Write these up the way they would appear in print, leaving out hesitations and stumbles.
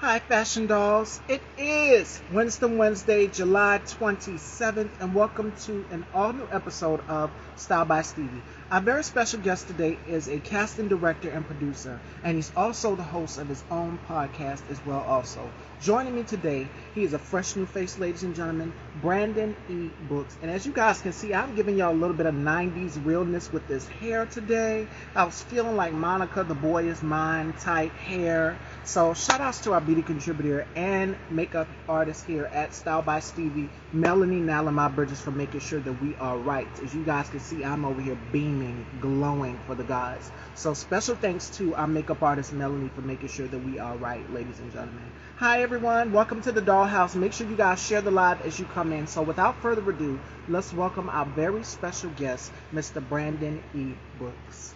Hi, Fashion Dolls. It is Wednesday, July 27th, and welcome to an all new episode of Style by Stevie. Our very special guest today is a casting director and producer, and he's also the host of his own podcast as well. Also joining me today, he is a fresh new face, ladies and gentlemen, Brandon E. Books. And as you guys can see, I'm giving y'all a little bit of 90s realness with this hair today. I was feeling like Monica, the Boy Is Mine type hair. So shout outs to our beauty contributor and makeup artist here at Style by Stevie, Melanie Nalamai Bridges, for making sure that we are right. As you guys can see, I'm over here beaming, glowing for the guys. So special thanks to our makeup artist Melanie for making sure that we are right, ladies and gentlemen. Hi everyone, welcome to the Dollhouse. Make sure you guys share the live as you come in. So without further ado, let's welcome our very special guest, Mr. Brandon E. Books.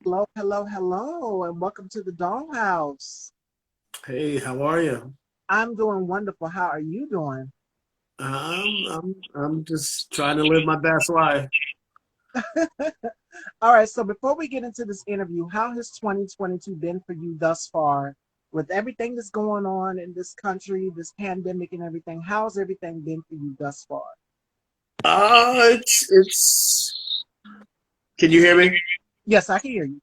Hello, hello, hello, and welcome to the Dollhouse. Hey, how are you? I'm doing wonderful. How are you doing? I'm just trying to live my best life. All right, so before we get into this interview, how has 2022 been for you thus far? With everything that's going on in this country, this pandemic and everything, how's everything been for you thus far? It's. Can you hear me? Yes, I can hear you.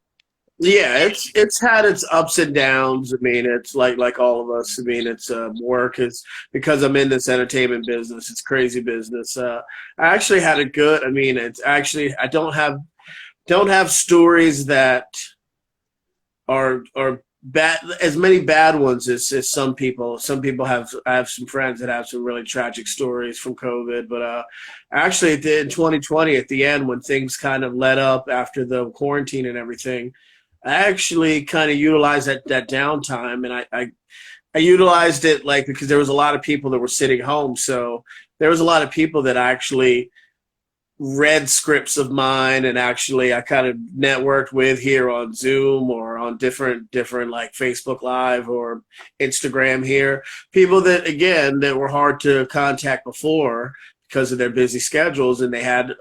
Yeah, it's had its ups and downs. I mean, it's like all of us. I mean, it's work is because I'm in this entertainment business. It's crazy business. I actually had a good. I mean, it's actually I don't have stories that are bad as many bad ones as some people. Some people have I have some friends that have some really tragic stories from COVID. But actually, it did in 2020 at the end when things kind of let up after the quarantine and everything. I actually kind of utilized that downtime, and I utilized it like because there was a lot of people that were sitting home, so there was a lot of people that actually read scripts of mine and actually I kind of networked with here on Zoom or on different like Facebook Live or Instagram here. People that again that were hard to contact before because of their busy schedules and they had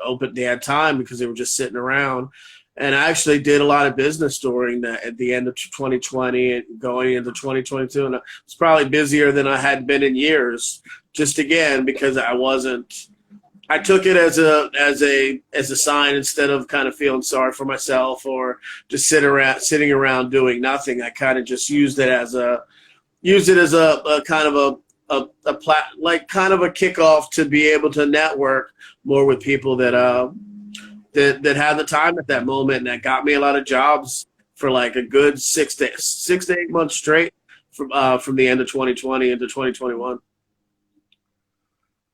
time because they were just sitting around. And I actually did a lot of business during the at the end of 2020 and going into 2022, and I was probably busier than I had been in years. Just again because I wasn't I took it as a sign instead of kind of feeling sorry for myself or just sitting around doing nothing. I kind of just used it as a kind of like kind of a kickoff to be able to network more with people that had the time at that moment, and that got me a lot of jobs for like a good 6 to 8 months straight from the end of 2020 into 2021.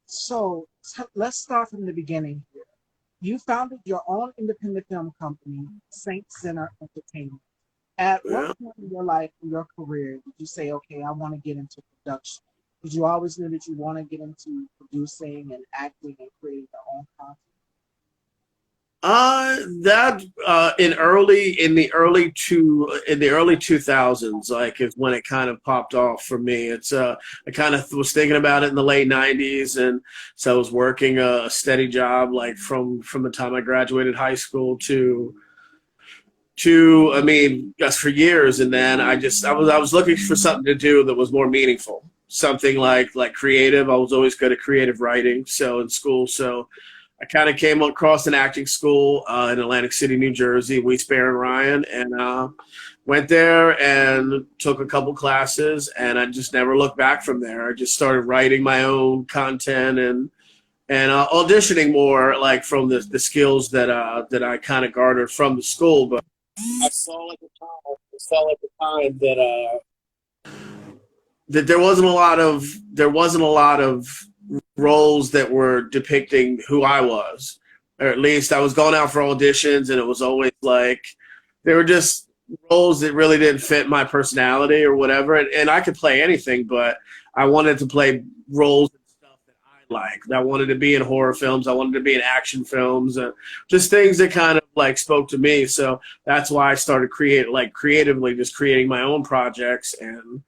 So let's start from the beginning here. You founded your own independent film company, Saint Center Entertainment. At what Yeah. point in your life, in your career, did you say, okay, I want to get into production? Did you always know that you want to get into producing and acting and creating your own content? That in the early 2000s, like is when it kind of popped off for me. It's I kind of was thinking about it in the late 90s, and so I was working a steady job like from the time I graduated high school to I mean just for years, and then I was looking for something to do that was more meaningful, something like creative. I was always good at creative writing, so in school, so I kind of came across an acting school in Atlantic City, New Jersey, Weiss Bear and Ryan, and went there and took a couple classes, and I just never looked back from there. I just started writing my own content and auditioning more, like from the skills that I kind of garnered from the school. But I saw at the time that there wasn't a lot of roles that were depicting who I was, or at least I was going out for auditions, and it was always like they were just roles that really didn't fit my personality or whatever. And I could play anything, but I wanted to play roles and stuff that I like. I wanted to be in horror films. I wanted to be in action films, just things that kind of like spoke to me. So that's why I started creatively just creating my own projects and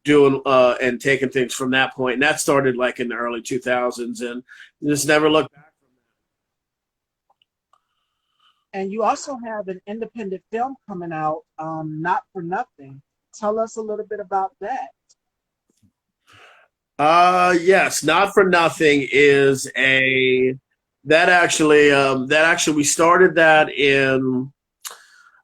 doing and taking things from that point. And that started like in the early 2000s, and just never looked back. And you also have an independent film coming out, Not for Nothing. Tell us a little bit about that. Yes, Not for Nothing is a that actually we started that in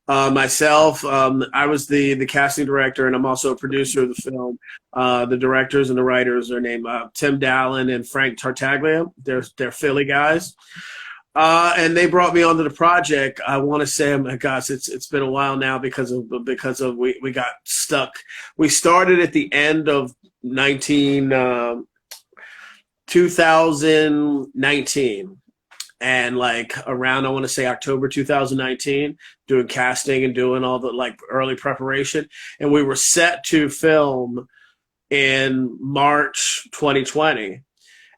myself. I was the casting director, and I'm also a producer of the film. The directors and the writers are named Tim Dallin and Frank Tartaglia. They're Philly guys. And they brought me onto the project. I want to say, oh my gosh, it's been a while now because of we got stuck. We started at the end of 2019, and like around, I want to say October 2019, doing casting and doing all the like early preparation, and we were set to film in March 2020.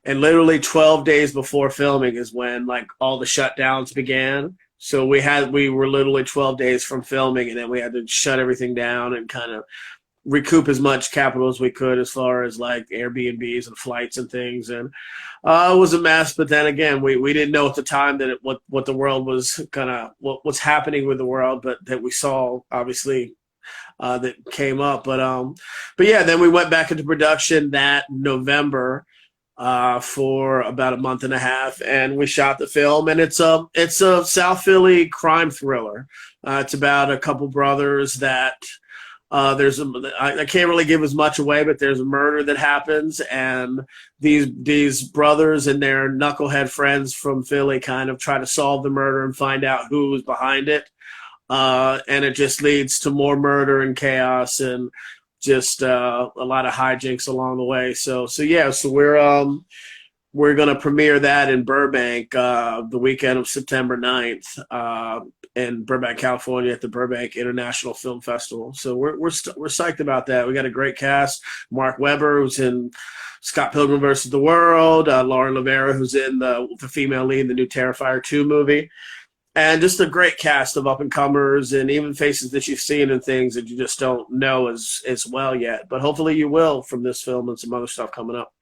And literally 12 days before filming is when like all the shutdowns began. So we were literally 12 days from filming, and then we had to shut everything down and kind of recoup as much capital as we could as far as like Airbnbs and flights and things. And it was a mess. But then again, we didn't know at the time that what the world was what's happening with the world, but that we saw obviously that came up. But yeah, then we went back into production that November. For about a month and a half, and we shot the film, and it's a South Philly crime thriller. It's about a couple brothers that I can't really give as much away, but there's a murder that happens, and these brothers and their knucklehead friends from Philly kind of try to solve the murder and find out who was behind it. And it just leads to more murder and chaos and just a lot of hijinks along the way. So we're going to premiere that in Burbank the weekend of September 9th in Burbank, California at the Burbank International Film Festival. So we're psyched about that. We got a great cast. Mark Webber, who's in Scott Pilgrim vs. the World, Lauren Rivera, who's in the female lead in the new Terrifier 2 movie. And just a great cast of up-and-comers and even faces that you've seen and things that you just don't know as well yet. But hopefully you will from this film and some other stuff coming up.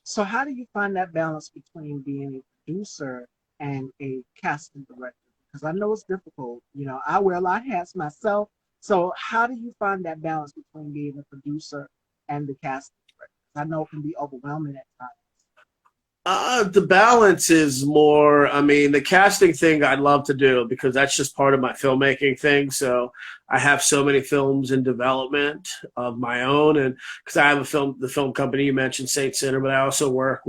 So how do you find that balance between being a producer and a casting director? Because I know it's difficult. You know, I wear a lot of hats myself. So how do you find that balance between being a producer and the casting director? I know it can be overwhelming at times. The balance is more, I mean, the casting thing I'd love to do because that's just part of my filmmaking thing. So I have so many films in development of my own, and because I have the film company you mentioned, Saint Sinner, but I also work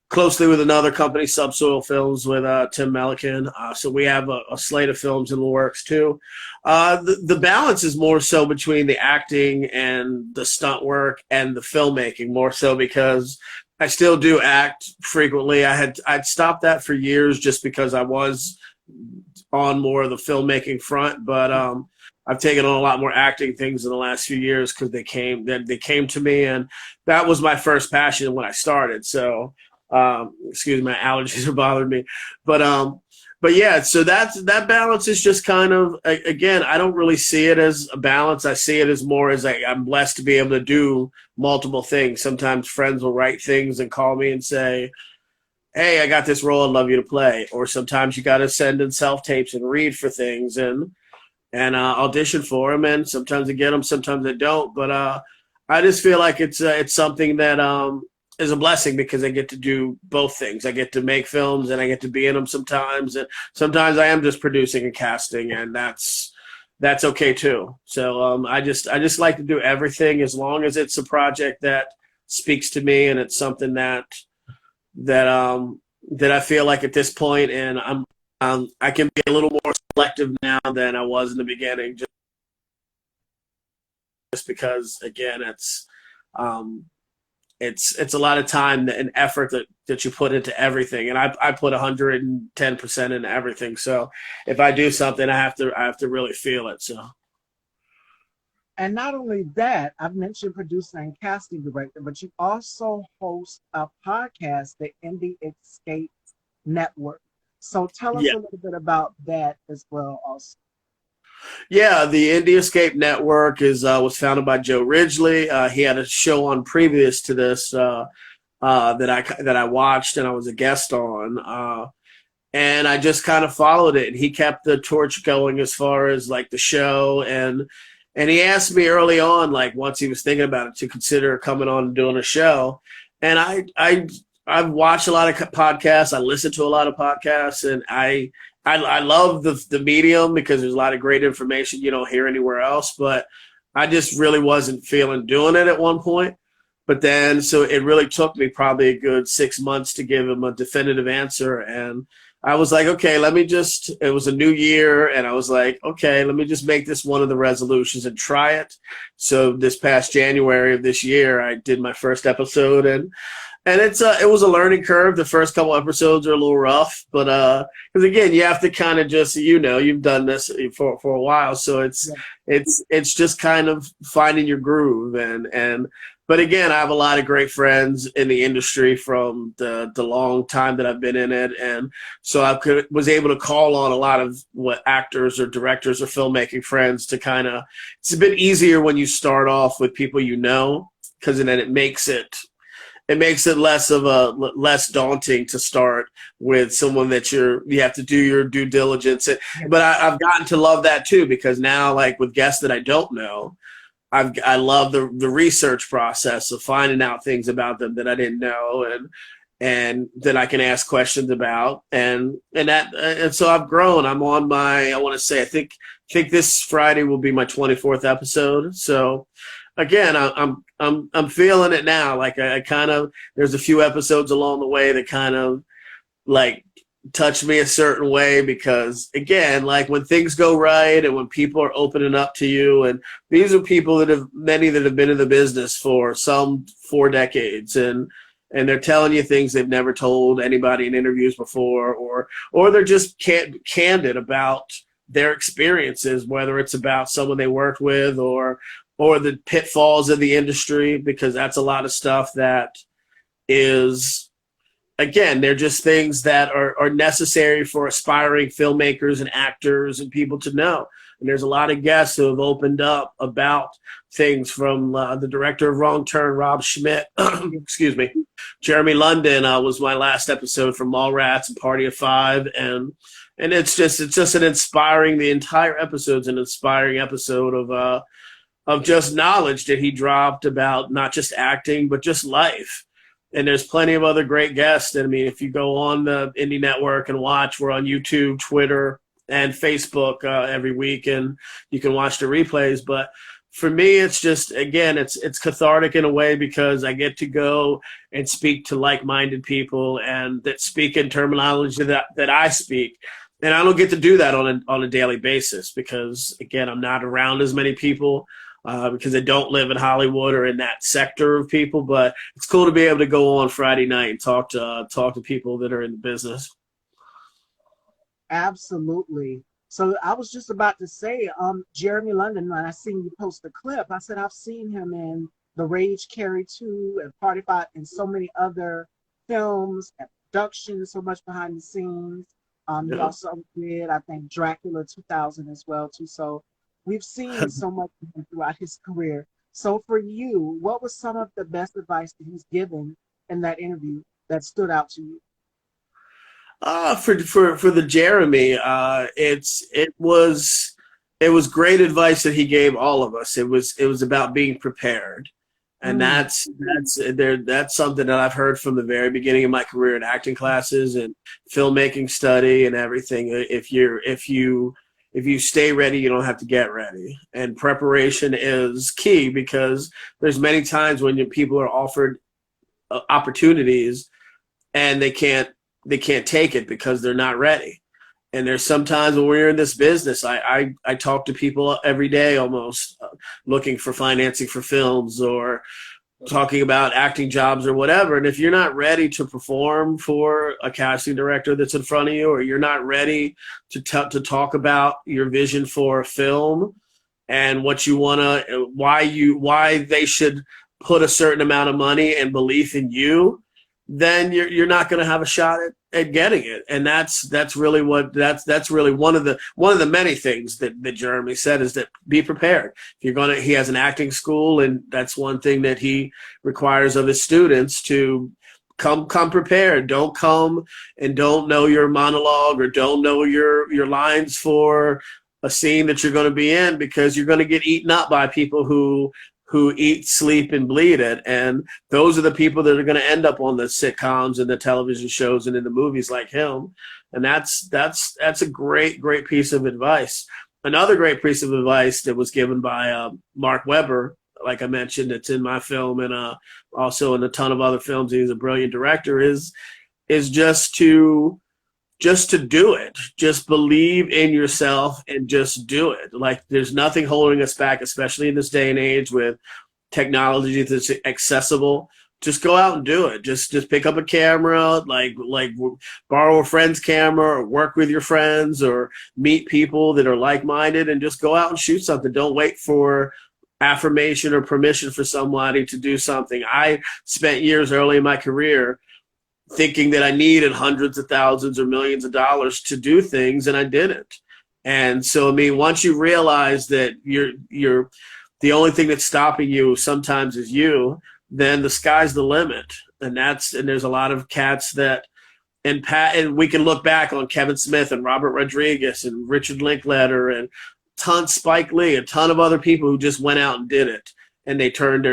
closely with another company, Subsoil Films, with Tim Melican. So we have a slate of films in the works too. The balance is more so between the acting and the stunt work and the filmmaking, more so because I still do act frequently. I'd stopped that for years just because I was on more of the filmmaking front, but I've taken on a lot more acting things in the last few years because they came to me, and that was my first passion when I started. So, excuse me, my allergies are bothering me, but yeah, so that balance is just kind of, again, I don't really see it as a balance. I see it as more as I'm blessed to be able to do multiple things. Sometimes friends will write things and call me and say, hey, I got this role I'd love you to play. Or sometimes you got to send in self-tapes and read for things and audition for them. And sometimes I get them, sometimes I don't. But I just feel like it's something that is a blessing because I get to do both things. I get to make films and I get to be in them sometimes. And sometimes I am just producing and casting, and that's okay too. So I just like to do everything as long as it's a project that speaks to me and it's something that I feel like at this point, and I can be a little more selective now than I was in the beginning, just because again it's a lot of time and effort that you put into everything, and I put 110% into everything. So if I do something, I have to really feel it. So. And not only that, I've mentioned producer and casting director, but you also host a podcast, the Indie Escape Network. So tell us Yeah. a little bit about that as well also. Yeah, the Indie Escape Network is was founded by Joe Ridgely. He had a show on previous to this that I watched and I was a guest on. And I just kind of followed it. And he kept the torch going as far as like the show, and he asked me early on, like once he was thinking about it, to consider coming on and doing a show. And I've watched a lot of podcasts. I listen to a lot of podcasts, and I love the medium because there's a lot of great information you don't hear anywhere else. But I just really wasn't feeling doing it at one point. But then, so it really took me probably a good 6 months to give him a definitive answer. And I was like, okay, it was a new year. And I was like, okay, let me just make this one of the resolutions and try it. So this past January of this year, I did my first episode, and it was a learning curve. The first couple episodes are a little rough, but because again, you have to kind of just, you've done this for a while, so it's just kind of finding your groove. But again, I have a lot of great friends in the industry from the long time that I've been in it, and so was able to call on a lot of what actors or directors or filmmaking friends to kind of. It's a bit easier when you start off with people because then it makes it less daunting to start with someone that you have to do your due diligence. But I've gotten to love that too, because now, like with guests that I don't know, I love the research process of finding out things about them that I didn't know, and that I can ask questions about, and so I've grown. I'm on my, I want to say, I think this Friday will be my 24th episode. So again, I'm feeling it now. Like I kind of, there's a few episodes along the way that kind of like touch me a certain way, because again, like when things go right and when people are opening up to you, and these are people many that have been in the business for some 4 decades, and they're telling you things they've never told anybody in interviews before, or they're just candid about their experiences, whether it's about someone they worked with or the pitfalls of the industry, because that's a lot of stuff that is, again, they're just things that are necessary for aspiring filmmakers and actors and people to know. And there's a lot of guests who have opened up about things, from the director of Wrong Turn, Rob Schmidt, excuse me, Jeremy London was my last episode from Mallrats and Party of Five, and it's just an inspiring. The entire episode's an inspiring episode of just knowledge that he dropped about not just acting but just life. And there's plenty of other great guests. I mean, if you go on the Indie Network and watch, we're on YouTube, Twitter, and Facebook every week, and you can watch the replays. But for me, it's just, again, it's cathartic in a way, because I get to go and speak to like-minded people and that speak in terminology that I speak. And I don't get to do that on a daily basis, because, again, I'm not around as many people. Because I don't live in Hollywood or in that sector of people, but it's cool to be able to go on Friday night and talk to people that are in the business. Absolutely. So I was just about to say, Jeremy London, when I seen you post a clip, I said I've seen him in The Rage Carry 2 and Party Fight and so many other films and productions, so much behind the scenes. He also did, I think, Dracula 2000 as well too. So we've seen so much throughout his career. So for you, what was some of the best advice that he's given in that interview that stood out to you? For the Jeremy, it was great advice that he gave all of us. It was about being prepared, and that's something that I've heard from the very beginning of my career in acting classes and filmmaking study and everything. If you stay ready, you don't have to get ready. And preparation is key, because there's many times when people are offered opportunities and they can't take it because they're not ready. And there's sometimes when we're in this business, I talk to people every day almost looking for financing for films or talking about acting jobs or whatever. And if you're not ready to perform for a casting director that's in front of you, or you're not ready to talk about your vision for a film, and what you want to, why they should put a certain amount of money and belief in you, then you're not going to have a shot at getting it. And that's really one of the many things that Jeremy said, is that be prepared. He has an acting school, and that's one thing that he requires of his students, to come prepared. Don't come and don't know your monologue, or don't know your lines for a scene that you're going to be in, because you're going to get eaten up by people who eat, sleep, and bleed it. And those are the people that are going to end up on the sitcoms and the television shows and in the movies like him. And that's a great piece of advice. Another great piece of advice that was given by Mark Webber, like I mentioned, it's in my film and also in a ton of other films. He's a brilliant director. Is just to do it. Just believe in yourself and just do it. Like, there's nothing holding us back, especially in this day and age with technology that's accessible. Just go out and do it. Just pick up a camera, like borrow a friend's camera, or work with your friends, or meet people that are like-minded, and just go out and shoot something. Don't wait for affirmation or permission for somebody to do something. I spent years early in my career thinking that I needed hundreds of thousands or millions of dollars to do things, and I didn't. And so, I mean, once you realize that you're the only thing that's stopping you sometimes is you, then the sky's the limit. And there's a lot of cats that, and we can look back on Kevin Smith and Robert Rodriguez and Richard Linklater and Spike Lee, a ton of other people who just went out and did it. And they turned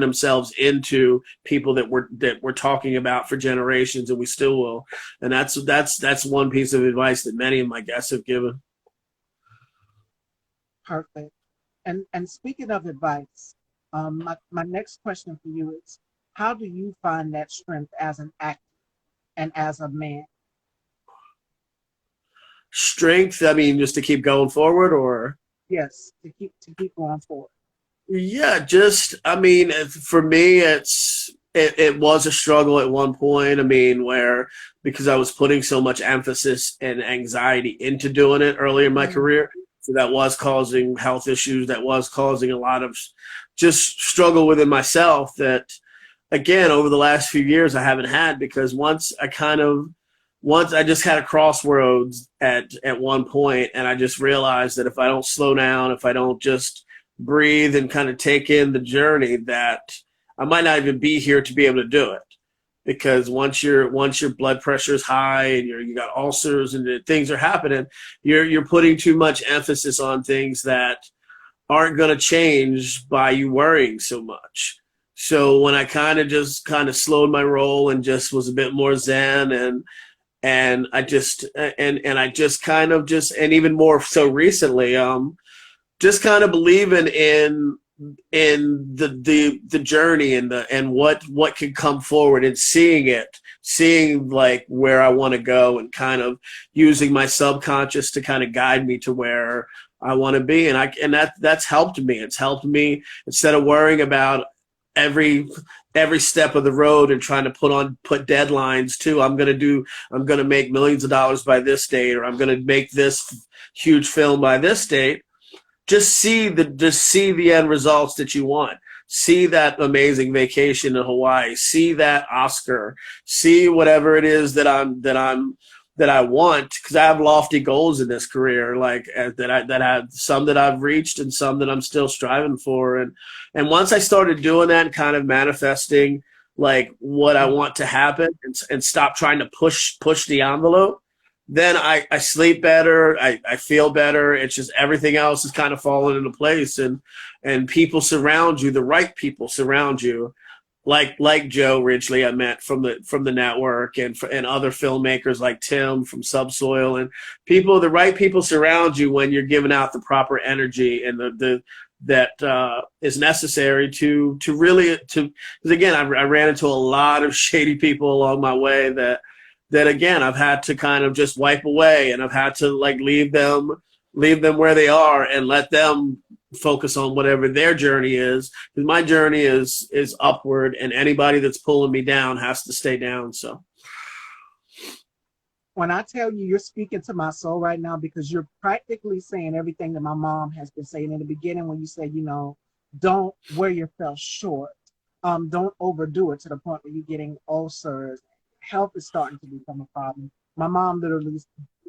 themselves into people that we're talking about for generations, and we still will. And that's one piece of advice that many of my guests have given. Perfect. And speaking of advice, my next question for you is, how do you find that strength as an actor and as a man? Strength, I mean, just to keep going forward, or? Yes, to keep going forward. Yeah, I mean, for me, it was a struggle at one point. I mean, because I was putting so much emphasis and anxiety into doing it early in my career, so that was causing health issues. That was causing a lot of just struggle within myself that, again, over the last few years I haven't had, because once I just had a crossroads at one point, and I just realized that if I don't slow down, if I don't just breathe and kind of take in the journey, that I might not even be here to be able to do it. Because once your blood pressure is high and you got ulcers and things are happening, you're putting too much emphasis on things that aren't going to change by you worrying so much. So when I kind of slowed my roll and just was a bit more zen, and I just kind of and even more so recently, just kind of believing in the journey and what can come forward, and seeing like where I want to go, and kind of using my subconscious to kind of guide me to where I want to be. And that's helped me. It's helped me, instead of worrying about every step of the road and trying to put deadlines to, I'm going to make millions of dollars by this date, or I'm going to make this huge film by this date. Just see the end results that you want. See that amazing vacation in Hawaii. See that Oscar. See whatever it is that I want, because I have lofty goals in this career, like that have some that I've reached and some that I'm still striving for. And once I started doing that and kind of manifesting like what I want to happen, and stop trying to push the envelope, then I sleep better. I feel better. It's just everything else is kind of falling into place, and people surround you. The right people surround you, like Joe Ridgely I met from the network, and other filmmakers like Tim from Subsoil, and the right people surround you when you're giving out the proper energy and that is necessary to really, because again, I ran into a lot of shady people along my way that again, I've had to kind of just wipe away, and I've had to like leave them where they are and let them focus on whatever their journey is. Because my journey is upward, and anybody that's pulling me down has to stay down. So. when I tell you you're speaking to my soul right now because you're practically saying everything that my mom has been saying in the beginning when you say, don't wear yourself short. Don't overdo it to the point where you're getting ulcers. Health is starting to become a problem. My mom literally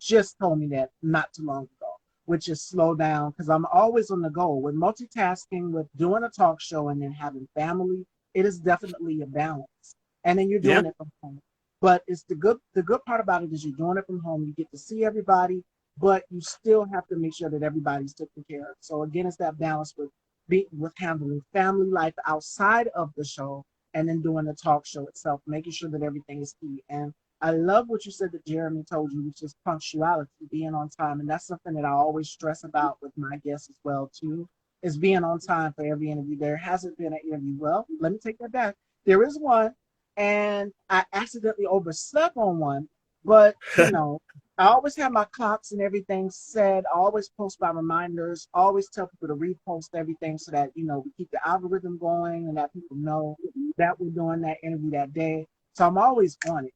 just told me that not too long ago, which is slow down because I'm always on the go. With multitasking, with doing a talk show and then having family, it is definitely a balance. And then you're Yeah. doing it from home. But it's the good part about it is you're doing it from home. You get to see everybody, but you still have to make sure that everybody's taken care of. So again, it's that balance with handling family life outside of the show and then doing the talk show itself, making sure that everything is key. And I love what you said that Jeremy told you, which is punctuality, being on time. And that's something that I always stress about with my guests as well, too, is being on time for every interview. There hasn't been an interview. Well, let me take that back. There is one, and I accidentally overslept on one, but I always have my clocks and everything set. I always post my reminders, always tell people to repost everything so that, we keep the algorithm going and that people know that we're doing that interview that day. So I'm always on it.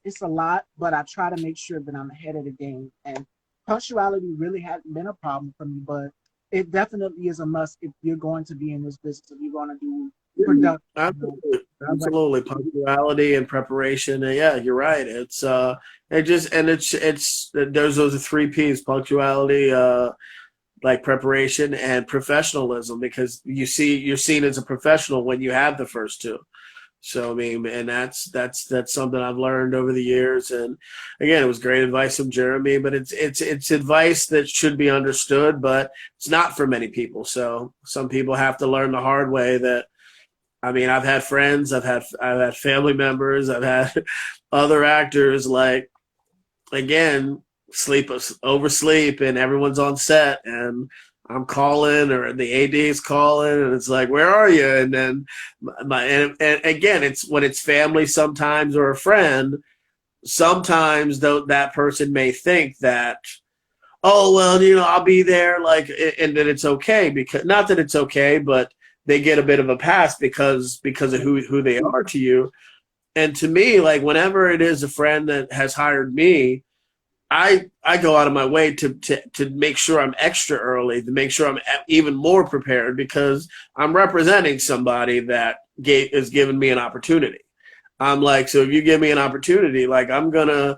It's a lot, but I try to make sure that I'm ahead of the game. And punctuality really hasn't been a problem for me, but it definitely is a must if you're going to be in this business, if you're going to do production. Absolutely, absolutely. Punctuality and preparation. Yeah, you're right. It's there's those are three P's: punctuality, like preparation, and professionalism. Because you're seen as a professional when you have the first two. So I mean, and that's something I've learned over the years. And again, it was great advice from Jeremy, but it's advice that should be understood, but it's not for many people. So some people have to learn the hard way that. I mean, I've had friends, I've had family members, I've had other actors like again oversleep, and everyone's on set, and I'm calling or the AD is calling, and it's like, where are you? And then and again, it's when it's family sometimes or a friend. Sometimes though that person may think that, oh well, I'll be there, like, and that it's okay, because not that it's okay, but they get a bit of a pass because of who they are to you. And to me, like, whenever it is a friend that has hired me, I go out of my way to make sure I'm extra early, to make sure I'm even more prepared, because I'm representing somebody that is giving me an opportunity. I'm like, so if you give me an opportunity, like, I'm gonna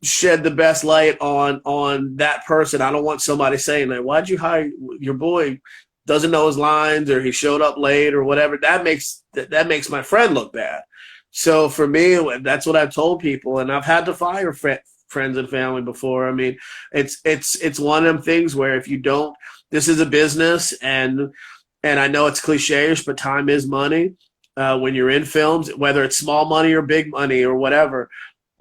shed the best light on that person. I don't want somebody saying that, why'd you hire your boy, doesn't know his lines, or he showed up late, or whatever. That makes my friend look bad. So for me, that's what I've told people, and I've had to fire friends and family before. I mean, it's one of them things where if you don't, this is a business, and I know it's cliche-ish, but time is money. When you're in films, whether it's small money or big money or whatever,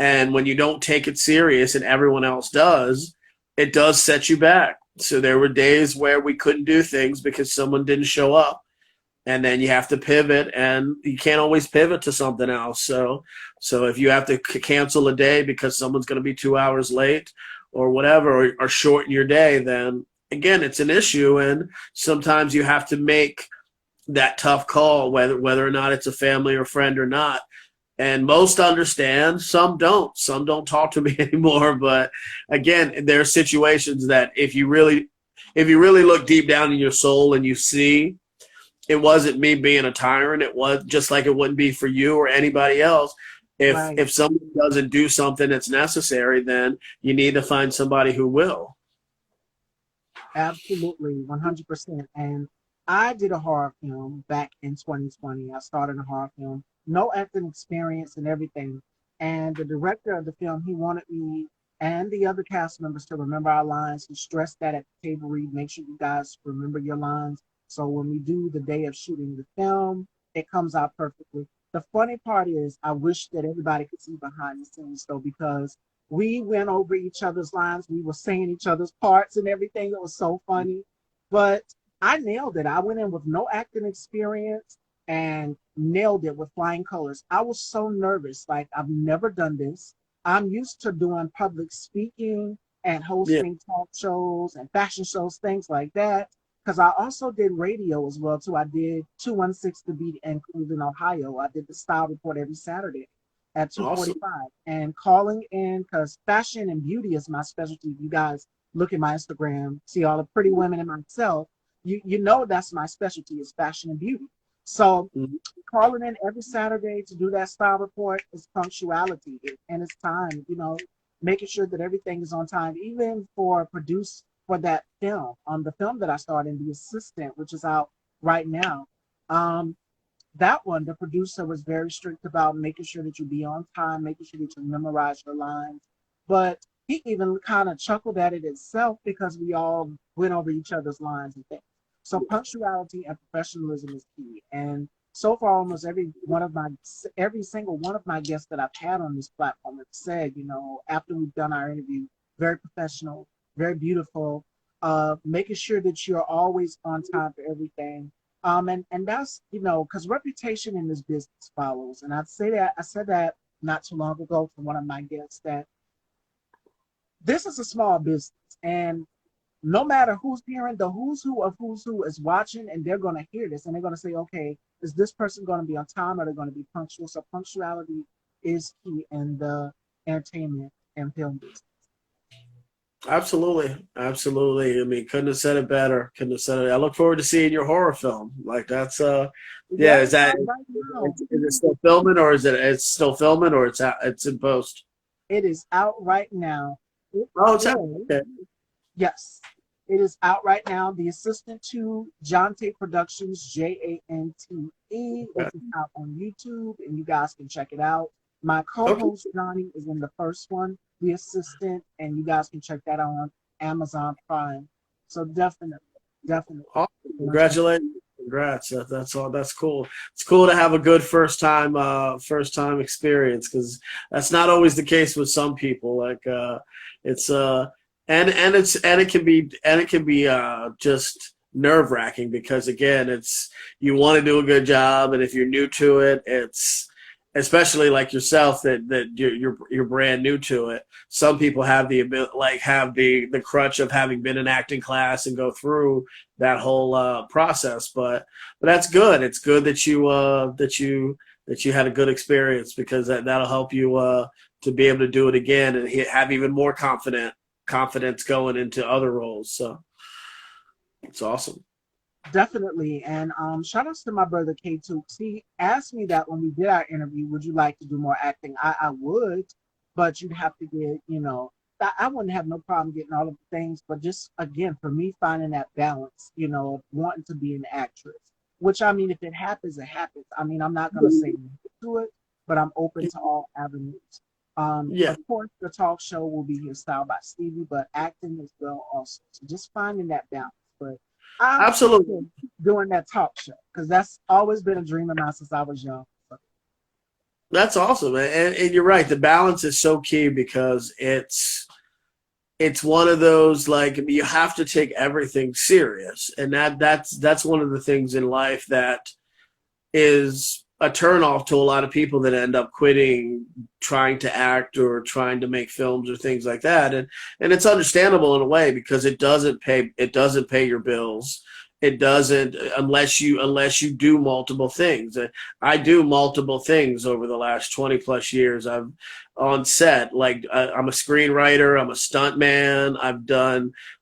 and when you don't take it serious and everyone else does, it does set you back. So there were days where we couldn't do things because someone didn't show up. And then you have to pivot, and you can't always pivot to something else. So if you have to cancel a day because someone's going to be 2 hours late or whatever, or shorten your day, then again, it's an issue. And sometimes you have to make that tough call, whether or not it's a family or friend or not. And most understand, some don't. Some don't talk to me anymore. But again, there are situations that if you really look deep down in your soul and you see it wasn't me being a tyrant, it was just like it wouldn't be for you or anybody else. If Right. if someone doesn't do something that's necessary, then you need to find somebody who will. Absolutely, 100%. And I did a horror film back in 2020. I started a horror film, no acting experience and everything. And the director of the film, he wanted me and the other cast members to remember our lines. He stressed that at the table read, make sure you guys remember your lines. So when we do the day of shooting the film, it comes out perfectly. The funny part is, I wish that everybody could see behind the scenes though, because we went over each other's lines. We were saying each other's parts and everything. It was so funny. But I nailed it. I went in with no acting experience and nailed it with flying colors. I was so nervous. Like, I've never done this. I'm used to doing public speaking and Yeah. hosting talk shows and fashion shows, things like that. Because I also did radio as well, too. I did 216 The Beat in Cleveland, Ohio. I did the Style Report every Saturday. at Awesome. 2:45 and calling in because fashion and beauty is my specialty. You guys look at my Instagram, see all the pretty women and myself. You know that's my specialty is fashion and beauty. So Mhm. calling in every Saturday to do that style report is punctuality and it's time, making sure that everything is on time, even for that film, the film that I starred in, The Assistant, which is out right now. Um, that one, the producer was very strict about making sure that you be on time, making sure that you memorize your lines. But he even kind of chuckled at it itself because we all went over each other's lines and things. So punctuality and professionalism is key. And so far, almost every single one of my guests that I've had on this platform have said, after we've done our interview, very professional, very beautiful, making sure that you're always on time for everything, and that's, because reputation in this business follows. And I said that not too long ago to one of my guests that this is a small business and no matter who's hearing, the who's who is watching, and they're going to hear this and they're going to say, okay, is this person going to be on time? Are they going to be punctual? So punctuality is key in the entertainment and film business. Absolutely. Absolutely. I mean, couldn't have said it better. Couldn't have said it. I look forward to seeing your horror film. Like that's yeah, Yeah, is it's that out right now. is it still filming or is it's still filming or it's out, it's in post? It is out right now. It Oh, it's out. is. Okay. Yes, it is out right now. The assistant to Jante Productions, Jante. Okay. It is out on YouTube, and you guys can check it out. My Okay. co-host Johnny is in the first one, The Assistant, and you guys can check that out on Amazon Prime. So definitely, Awesome. go and check. Congratulations. Congrats. That's all. That's cool. It's cool to have a good first time experience because that's not always the case with some people. Like it's and it can be just nerve wracking because again, it's you want to do a good job, and if you're new to it, it's especially like yourself that you're brand new to it. Some people have the ability, like have the crutch of having been in acting class and go through that whole process. But that's good. It's good that you had a good experience because that'll help you to be able to do it again and have even more confidence going into other roles. So it's awesome. Definitely. And shout outs to my brother K2. He asked me that when we did our interview, would you like to do more acting? I would, but you'd have to get, I wouldn't have no problem getting all of the things, but just again, for me finding that balance, of wanting to be an actress. Which I mean, if it happens, it happens. I mean, I'm not gonna say no to it, but I'm open to all avenues. Yeah, Of course, the talk show will be here, styled by Stevie, but acting as well also. So just finding that balance. But I'm absolutely. doing that talk show because that's always been a dream of mine since I was young. So, That's awesome, and you're right. The balance is so key because it's one of those like you have to take everything serious, and that's one of the things in life that is a turnoff to a lot of people that end up quitting trying to act or trying to make films or things like that. And it's understandable in a way because it doesn't pay your bills. It doesn't unless you do multiple things. I do multiple things over the last 20 plus years. I've on set, like I'm a screenwriter, I'm a stuntman,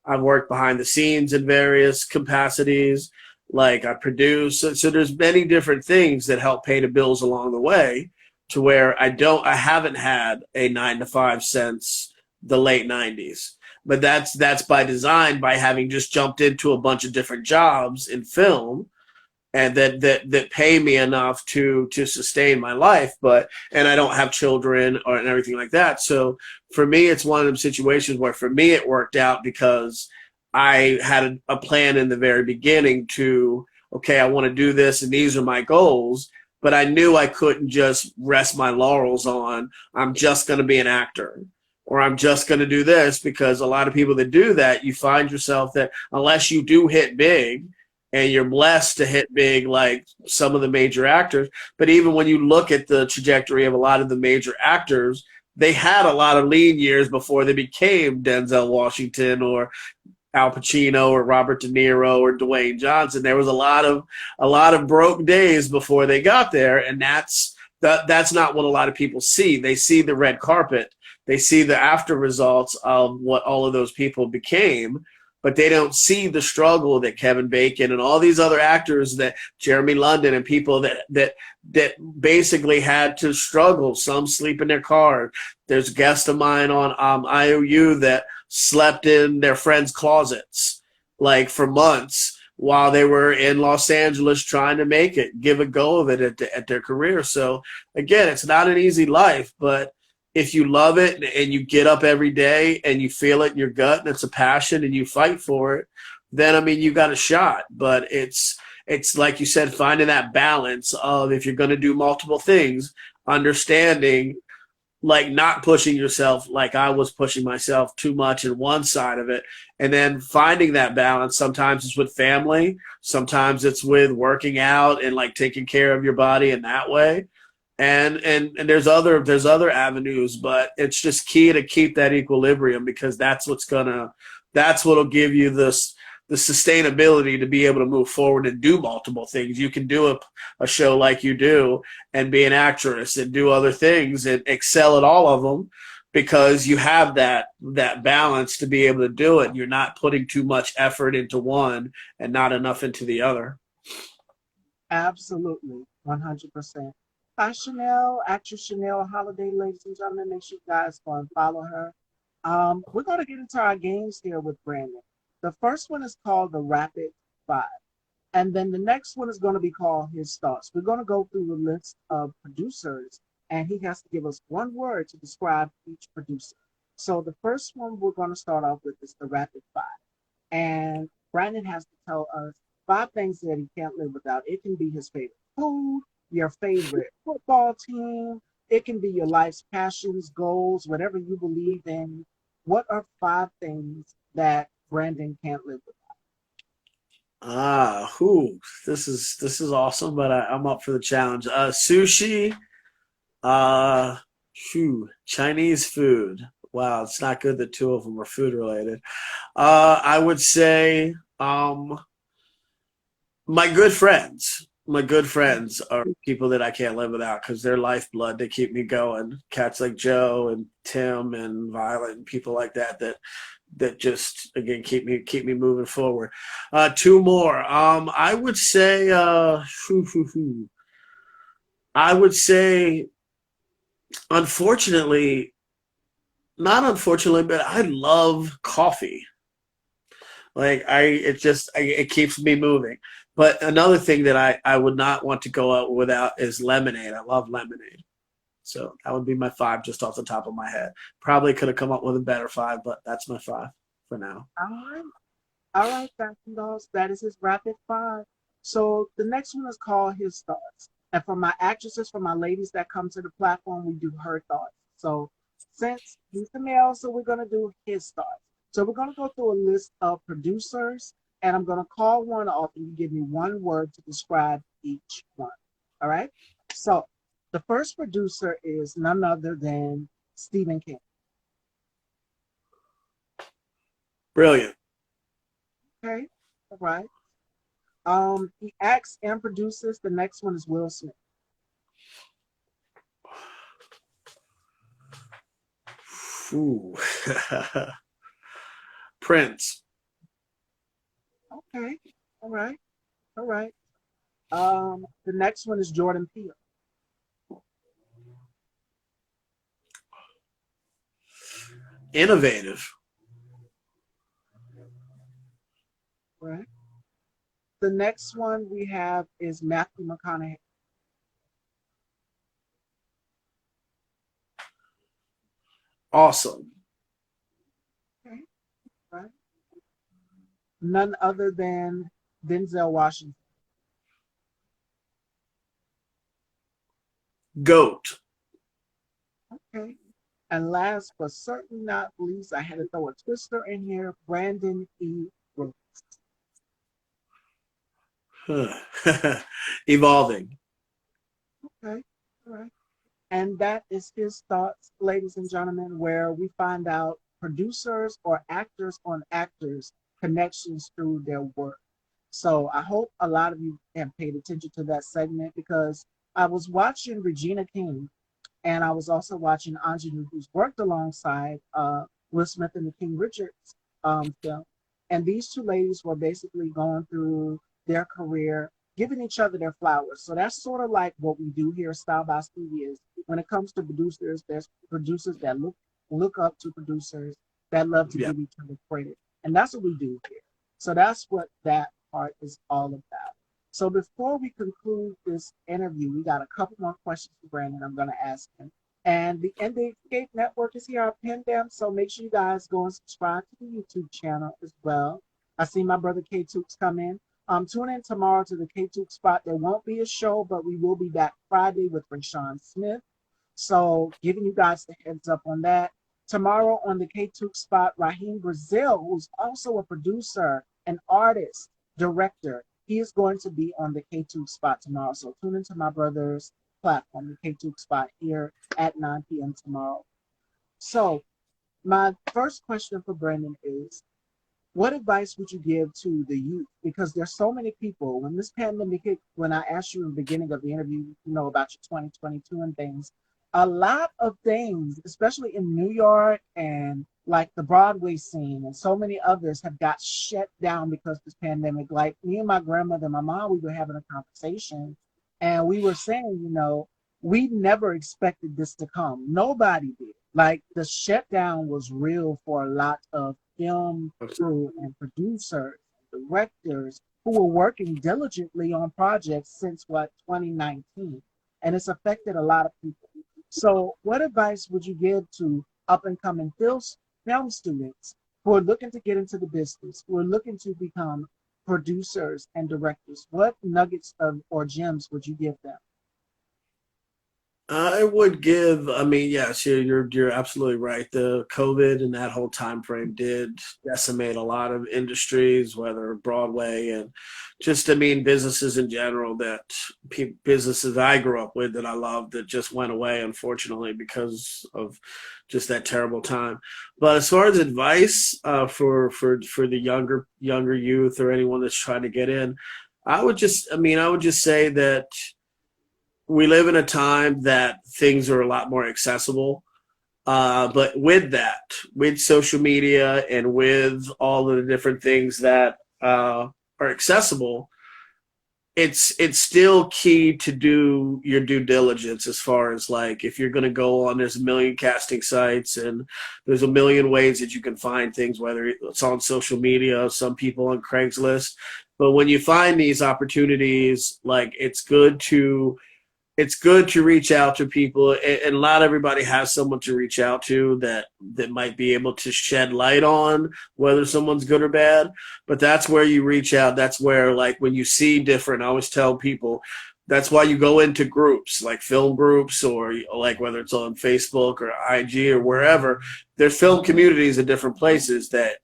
I've worked behind the scenes in various capacities, like I produce. So there's many different things that help pay the bills along the way to where I haven't had a 9 to 5 since the late 90s. But that's by design, by having just jumped into a bunch of different jobs in film and that pay me enough to sustain my life, but and I don't have children or and everything like that. So for me it's one of them situations where for me it worked out because I had a plan in the very beginning to, okay, I want to do this and these are my goals, but I knew I couldn't just rest my laurels on, I'm just going to be an actor or I'm just going to do this, because a lot of people that do that, you find yourself that unless you do hit big and you're blessed to hit big like some of the major actors, but even when you look at the trajectory of a lot of the major actors, they had a lot of lean years before they became Denzel Washington or Al Pacino or Robert De Niro or Dwayne Johnson. There was a lot of broke days before they got there, and that's that's not what a lot of people see. They see the red carpet, they see the after results of what all of those people became, but they don't see the struggle that Kevin Bacon and all these other actors, that Jeremy London and people that basically had to struggle. Some sleep in their car. There's a guest of mine on IOU that slept in their friends' closets like for months while they were in Los Angeles trying to make it, give a go of it at their career. So again, it's not an easy life, but if you love it and you get up every day and you feel it in your gut and it's a passion and you fight for it, then I mean you got a shot. But it's like you said, finding that balance of, if you're going to do multiple things, understanding, like not pushing yourself like I was pushing myself too much in one side of it, and then finding that balance. Sometimes it's with family, sometimes it's with working out and like taking care of your body in that way, and there's other avenues, but it's just key to keep that equilibrium, because that's what'll give you the sustainability to be able to move forward and do multiple things. You can do a show like you do and be an actress and do other things and excel at all of them, because you have that balance to be able to do it. You're not putting too much effort into one and not enough into the other. Absolutely, 100%. Hi, Chanel, actress Chanel Holiday, ladies and gentlemen. Make sure you guys go and follow her. We're going to get into our games here with Brandon. The first one is called the Rapid Five. And then the next one is going to be called His Thoughts. We're going to go through the list of producers, and he has to give us one word to describe each producer. So the first one we're going to start off with is the Rapid Five. And Brandon has to tell us five things that he can't live without. It can be his favorite food, your favorite football team. It can be your life's passions, goals, whatever you believe in. What are five things that Brandon can't live without? This is awesome, but I'm up for the challenge. Sushi, uh, Chinese food. Wow, it's not good that two of them are food related. I would say my good friends. My good friends are people that I can't live without, because they're lifeblood. They keep me going. Cats like Joe and Tim and Violet and people like that just again keep me moving forward. Two more. I would say I would say, unfortunately, not unfortunately, but I love coffee. Like it keeps me moving. But another thing that I would not want to go out without is lemonade. I love lemonade. So that would be my five just off the top of my head. Probably could have come up with a better five, but that's my five for now. All right. All right, Fashion Dolls. That is his rapid five. So the next one is called His Thoughts. And for my actresses, for my ladies that come to the platform, we do her thoughts. So since he's the male, so we're going to do his thoughts. So we're going to go through a list of producers, and I'm going to call one off, and you give me one word to describe each one. All right? So the first producer is none other than Stephen King. Brilliant. Okay? All right. He acts and produces. The next one is Will Smith. Ooh. Prince. Okay. All right. All right. The next one is Jordan Peele. Innovative. All right. The next one we have is Matthew McConaughey. Awesome. Okay. All right. None other than Denzel Washington. Goat. Okay. And last but certainly not least, I had to throw a twister in here, Brandon E. Brooks. Evolving. Okay. All right. And that is his thoughts, ladies and gentlemen, where we find out producers or actors on actors' connections through their work. So I hope a lot of you have paid attention to that segment, because I was watching Regina King, and I was also watching Anjanou, who's worked alongside Will Smith in the King Richards film. And these two ladies were basically going through their career, giving each other their flowers. So that's sort of like what we do here at Style by Stevie is when it comes to producers, there's producers that look up to producers that love to Yeah. give each other credit. And that's what we do here. So that's what that part is all about. So before we conclude this interview, we got a couple more questions for Brandon I'm going to ask him. And the Indie Escape Network is here. I pinned them, so make sure you guys go and subscribe to the YouTube channel as well. I see my brother K Tooks come in. Tune in tomorrow to the K Tooks spot. There won't be a show, but we will be back Friday with Rashawn Smith. So giving you guys the heads up on that. Tomorrow on the K Tooks spot, Raheem Brazil, who's also a producer, an artist, director. He is going to be on the K2 spot tomorrow. So tune into my brother's platform, the K2 spot, here at 9 p.m. tomorrow. So my first question for Brandon is, what advice would you give to the youth? Because there's so many people, when this pandemic hit, when I asked you in the beginning of the interview, about your 2022 and things, a lot of things, especially in New York and like the Broadway scene and so many others have got shut down because of this pandemic. Like me and my grandmother and my mom, we were having a conversation and we were saying, we never expected this to come. Nobody did. Like the shutdown was real for a lot of film crew and producers, and directors who were working diligently on projects since 2019. And it's affected a lot of people. So what advice would you give to up and coming film students who are looking to get into the business, who are looking to become producers and directors? What nuggets or gems would you give them? I would give. I mean, yes, you're absolutely right. The COVID and that whole time frame did decimate a lot of industries, whether Broadway and just, I mean, businesses in general. That businesses I grew up with that I loved that just went away, unfortunately, because of just that terrible time. But as far as advice for the younger youth or anyone that's trying to get in, I would just say that we live in a time that things are a lot more accessible. But with that, with social media and with all of the different things that are accessible, it's still key to do your due diligence as far as like if you're going to go on, there's a million casting sites and there's a million ways that you can find things, whether it's on social media, some people on Craigslist. But when you find these opportunities, like it's good to reach out to people, and not everybody has someone to reach out to that might be able to shed light on whether someone's good or bad. But that's where you reach out. That's where, like, when you see different, I always tell people, that's why you go into groups, like film groups, or like whether it's on Facebook or IG or wherever. There's film communities in different places that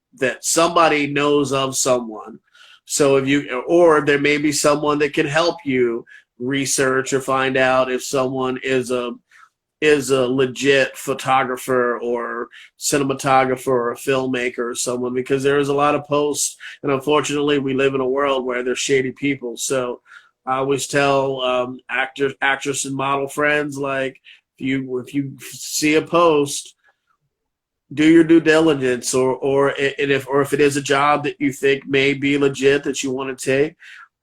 somebody knows of someone. So or there may be someone that can help you research or find out if someone is a legit photographer or cinematographer or a filmmaker or someone, because there is a lot of posts, and unfortunately we live in a world where there's shady people. So I always tell actress and model friends, like, if you see a post, do your due diligence, or if it is a job that you think may be legit that you want to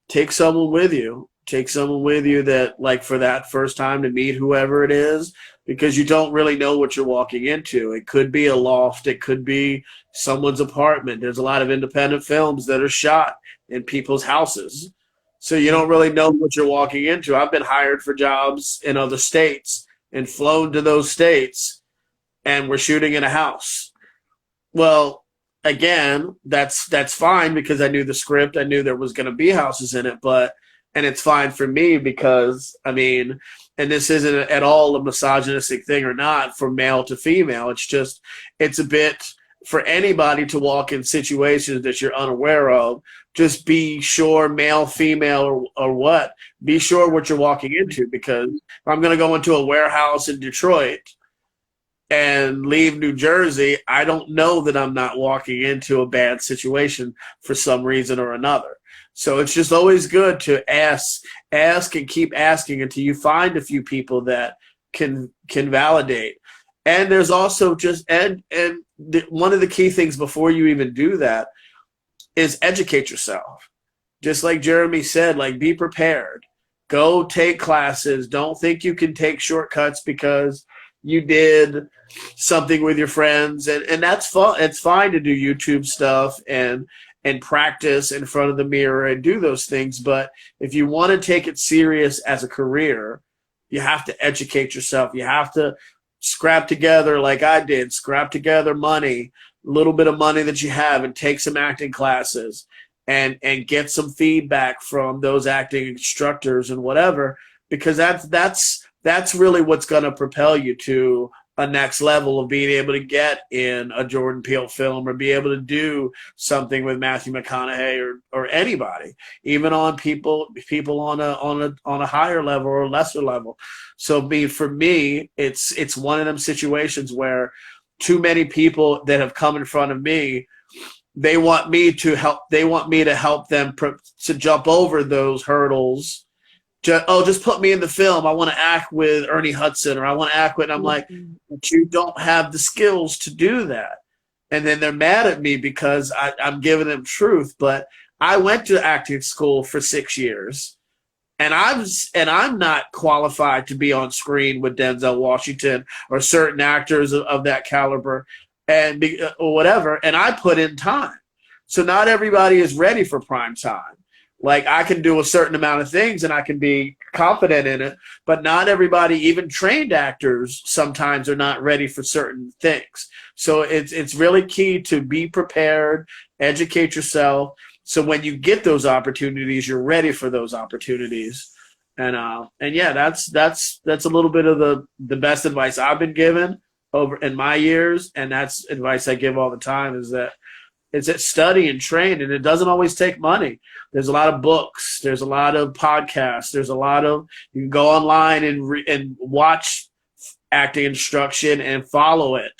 take someone with you. Take someone with you that, like, for that first time to meet whoever it is, because you don't really know what you're walking into. It could be a loft. It could be someone's apartment. There's a lot of independent films that are shot in people's houses. So you don't really know what you're walking into. I've been hired for jobs in other states and flown to those states, and we're shooting in a house. Well, again, that's fine because I knew the script. I knew there was going to be houses in it, and it's fine for me because, I mean, and this isn't at all a misogynistic thing or not, from male to female. It's just, it's a bit for anybody to walk in situations that you're unaware of. Just be sure, male, female, or what, be sure what you're walking into, because if I'm going to go into a warehouse in Detroit and leave New Jersey, I don't know that I'm not walking into a bad situation for some reason or another. So it's just always good to ask and keep asking until you find a few people that can validate. And there's also one of the key things before you even do that is educate yourself. Just like Jeremy said, like, be prepared. Go take classes. Don't think you can take shortcuts because you did something with your friends, and that's fun. It's fine to do YouTube stuff and practice in front of the mirror and do those things. But if you want to take it serious as a career, you have to educate yourself. You have to scrap together, like I did, scrap together money, a little bit of money that you have, and take some acting classes and get some feedback from those acting instructors and whatever, because that's really what's going to propel you to a next level of being able to get in a Jordan Peele film or be able to do something with Matthew McConaughey or anybody, even on people on a higher level or lesser level. So for me, it's one of them situations where too many people that have come in front of me, they want me to help them to jump over those hurdles. Just put me in the film. I want to act with Ernie Hudson, or I want to act with, and I'm like, but you don't have the skills to do that. And then they're mad at me because I'm giving them truth. But I went to acting school for 6 years, and I'm not qualified to be on screen with Denzel Washington or certain actors of that caliber or whatever. And I put in time. So not everybody is ready for prime time. Like, I can do a certain amount of things and I can be confident in it, but not everybody, even trained actors, sometimes are not ready for certain things. So it's really key to be prepared, educate yourself, so when you get those opportunities, you're ready for those opportunities. And yeah, that's a little bit of the best advice I've been given over in my years, and that's advice I give all the time, is that study and train, and it doesn't always take money. There's a lot of books. There's a lot of podcasts. There's a lot of, you can go online and watch acting instruction and follow it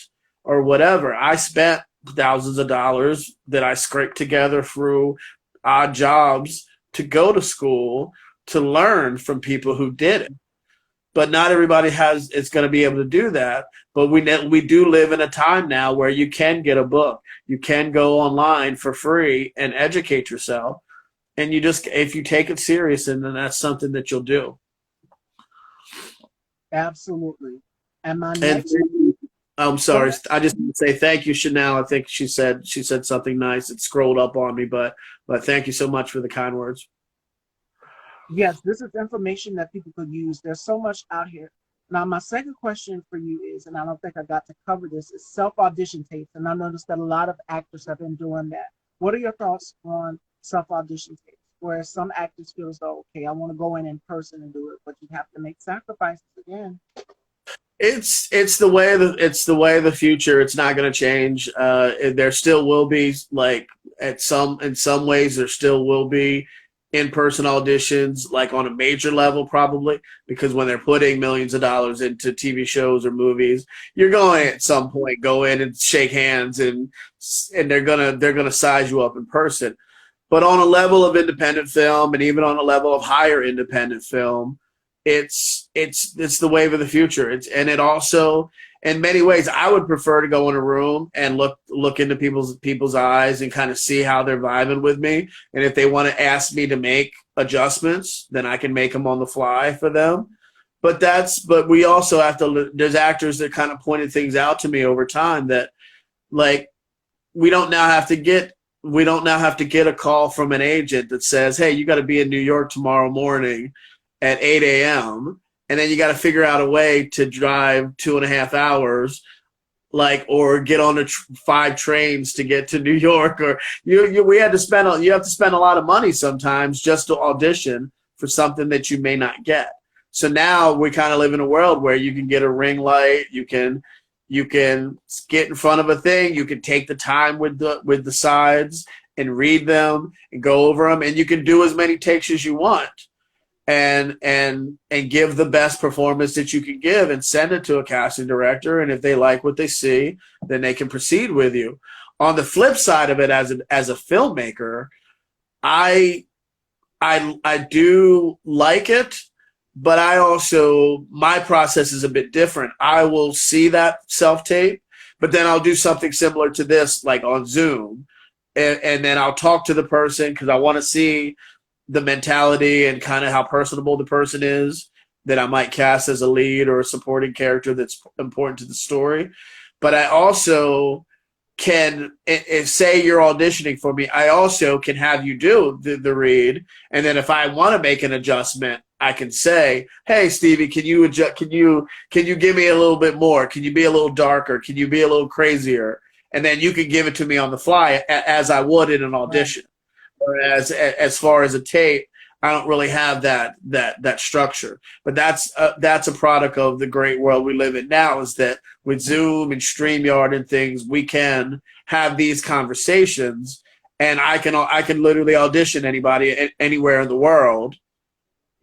or whatever. I spent thousands of dollars that I scraped together through odd jobs to go to school to learn from people who did it. But not everybody is going to be able to do that. But we do live in a time now where you can get a book. You can go online for free and educate yourself. And if you take it serious, and then that's something that you'll do. Absolutely. And I'm sorry. I just want to say thank you, Chanel. I think she said something nice. It scrolled up on me, but thank you so much for the kind words. Yes, this is information that people could use. There's so much out here. Now, my second question for you is, and I don't think I got to cover this, is self-audition tapes. And I noticed that a lot of actors have been doing that. What are your thoughts on self-audition tapes, where some actors feel as though, okay, I want to go in person and do it, but you have to make sacrifices again? It's the way of the future. It's not going to change. There still will be, like, in some ways, there still will be in-person auditions, like on a major level, probably, because when they're putting millions of dollars into TV shows or movies, you're going at some point go in and shake hands, and they're gonna size you up in person. But on a level of independent film, and even on a level of higher independent film, it's the wave of the future. It also, in many ways, I would prefer to go in a room and look into people's eyes and kind of see how they're vibing with me. And if they want to ask me to make adjustments, then I can make them on the fly for them. But we also have to, there's actors that kind of pointed things out to me over time that, like, we don't now have to get a call from an agent that says, hey, you got to be in New York tomorrow morning at 8 a.m. And then you got to figure out a way to drive 2.5 hours, or get on 5 trains to get to New York. Or you have to spend a lot of money sometimes just to audition for something that you may not get. So now we kind of live in a world where you can get a ring light, you can get in front of a thing, you can take the time with the sides and read them and go over them, and you can do as many takes as you want. And give the best performance that you can give and send it to a casting director. And if they like what they see, then they can proceed with you. On the flip side of it, as a filmmaker, I I do like it, but I also, my process is a bit different. I will see that self tape, but then I'll do something similar to this, like on Zoom, and then I'll talk to the person because I want to see the mentality and kind of how personable the person is that I might cast as a lead or a supporting character that's important to the story. But I also can, if say you're auditioning for me, I also can have you do the read, and then if I want to make an adjustment, I can say, "Hey, Stevie, can you adjust? Can you give me a little bit more? Can you be a little darker? Can you be a little crazier?" And then you can give it to me on the fly as I would in an Right. audition. Whereas as far as a tape, I don't really have that structure. But that's a product of the great world we live in now. Is that with Zoom and StreamYard and things, we can have these conversations, and I can literally audition anybody anywhere in the world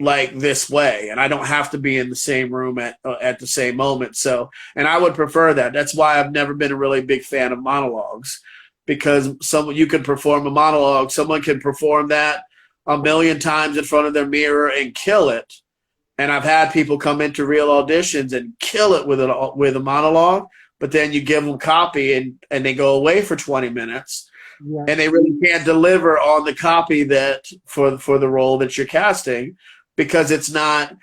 like this way, and I don't have to be in the same room at the same moment. So, and I would prefer that. That's why I've never been a really big fan of monologues, because someone, you can perform a monologue, someone can perform that a million times in front of their mirror and kill it. And I've had people come into real auditions and kill it with a monologue, but then you give them copy and they go away for 20 minutes Yeah. and they really can't deliver on the copy that for the role that you're casting, because it's not,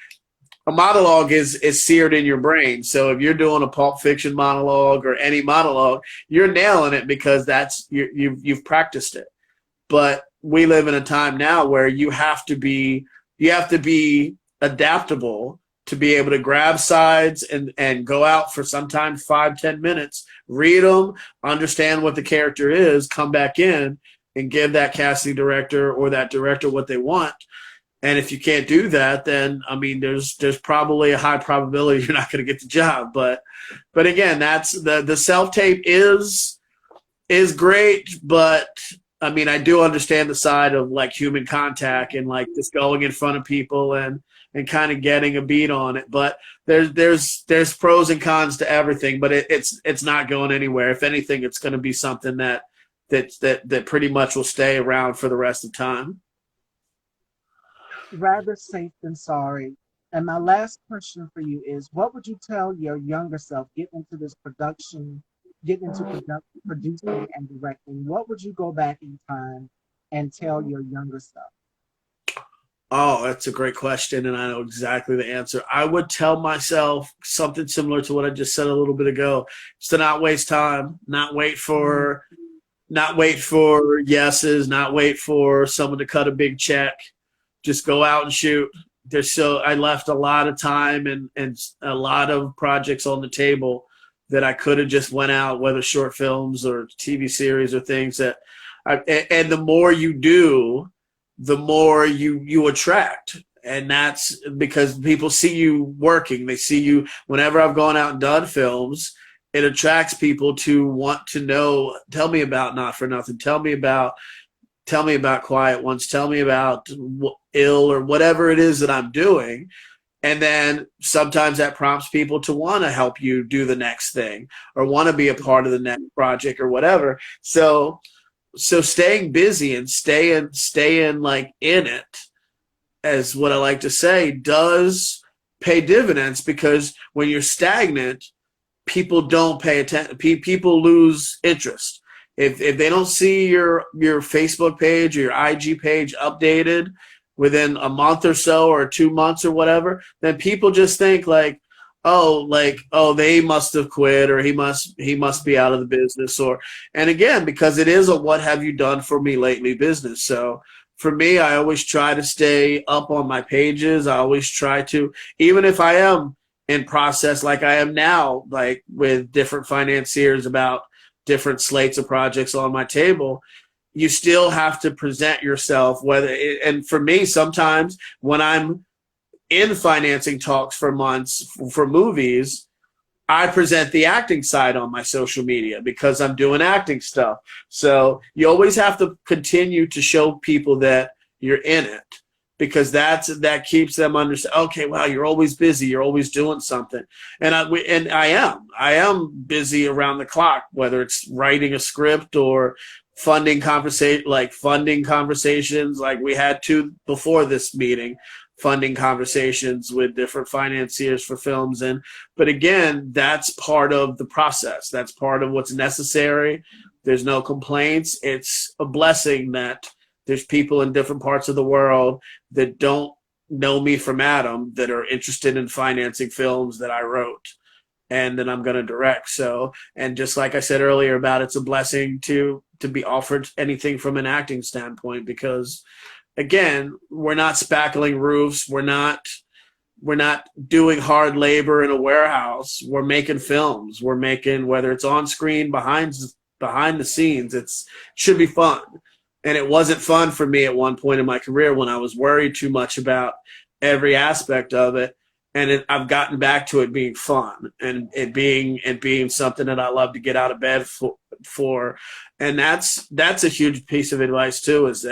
a monologue is seared in your brain. So if you're doing a Pulp Fiction monologue or any monologue, you're nailing it because you've practiced it. But we live in a time now where you have to be adaptable to be able to grab sides and go out for sometimes 5-10 minutes, read them, understand what the character is, come back in and give that casting director or that director what they want. And if you can't do that, then I mean, there's probably a high probability you're not going to get the job. But again, that's the self tape is great, but I mean, I do understand the side of like human contact and like just going in front of people and kind of getting a beat on it. But there's pros and cons to everything. But it's not going anywhere. If anything, it's going to be something that pretty much will stay around for the rest of time. Rather safe than sorry. And my last question for you is, what would you tell your younger self getting into this production, getting into producing and directing? What would you go back in time and tell your younger self? Oh, that's a great question, and I know exactly the answer. I would tell myself something similar to what I just said a little bit ago: is to not waste time, not wait for yeses, not wait for someone to cut a big check. Just go out and shoot. I left a lot of time and a lot of projects on the table that I could have just went out, whether short films or TV series or things and the more you do, the more you attract. And that's because people see you working. They see you whenever I've gone out and done films. It attracts people to want to know, tell me about Not for Nothing. Tell me about Quiet Ones. Tell me about Ill or whatever it is that I'm doing. And then sometimes that prompts people to want to help you do the next thing or want to be a part of the next project or whatever. So staying busy and staying like in it, as what I like to say, does pay dividends, because when you're stagnant, people don't pay attention. People lose interest. If they don't see your Facebook page or your IG page updated within a month or so or 2 months or whatever, then people just think oh, they must have quit, or he must be out of the business. And again, because it is a what have you done for me lately business. So for me, I always try to stay up on my pages. I always try to, even if I am in process like I am now, like with different financiers about different slates of projects on my table, you still have to present yourself. And for me, sometimes when I'm in financing talks for months for movies, I present the acting side on my social media because I'm doing acting stuff. So you always have to continue to show people that you're in it, because that keeps them understand. Okay, wow, you're always busy, you're always doing something, and I am busy around the clock, whether it's writing a script or funding conversations, like we had two before this meeting, funding conversations with different financiers for films. But again, that's part of the process. That's part of what's necessary. There's no complaints. It's a blessing that there's people in different parts of the world that don't know me from Adam that are interested in financing films that I wrote and that I'm going to direct. So, and just like I said earlier about it's a blessing to be offered anything from an acting standpoint, because again, we're not spackling roofs. We're not doing hard labor in a warehouse. We're making films. We're making, whether it's on screen, behind the scenes, it should be fun. And it wasn't fun for me at one point in my career when I was worried too much about every aspect of it. And I've gotten back to it being fun and it being something that I love to get out of bed for. And that's a huge piece of advice too, is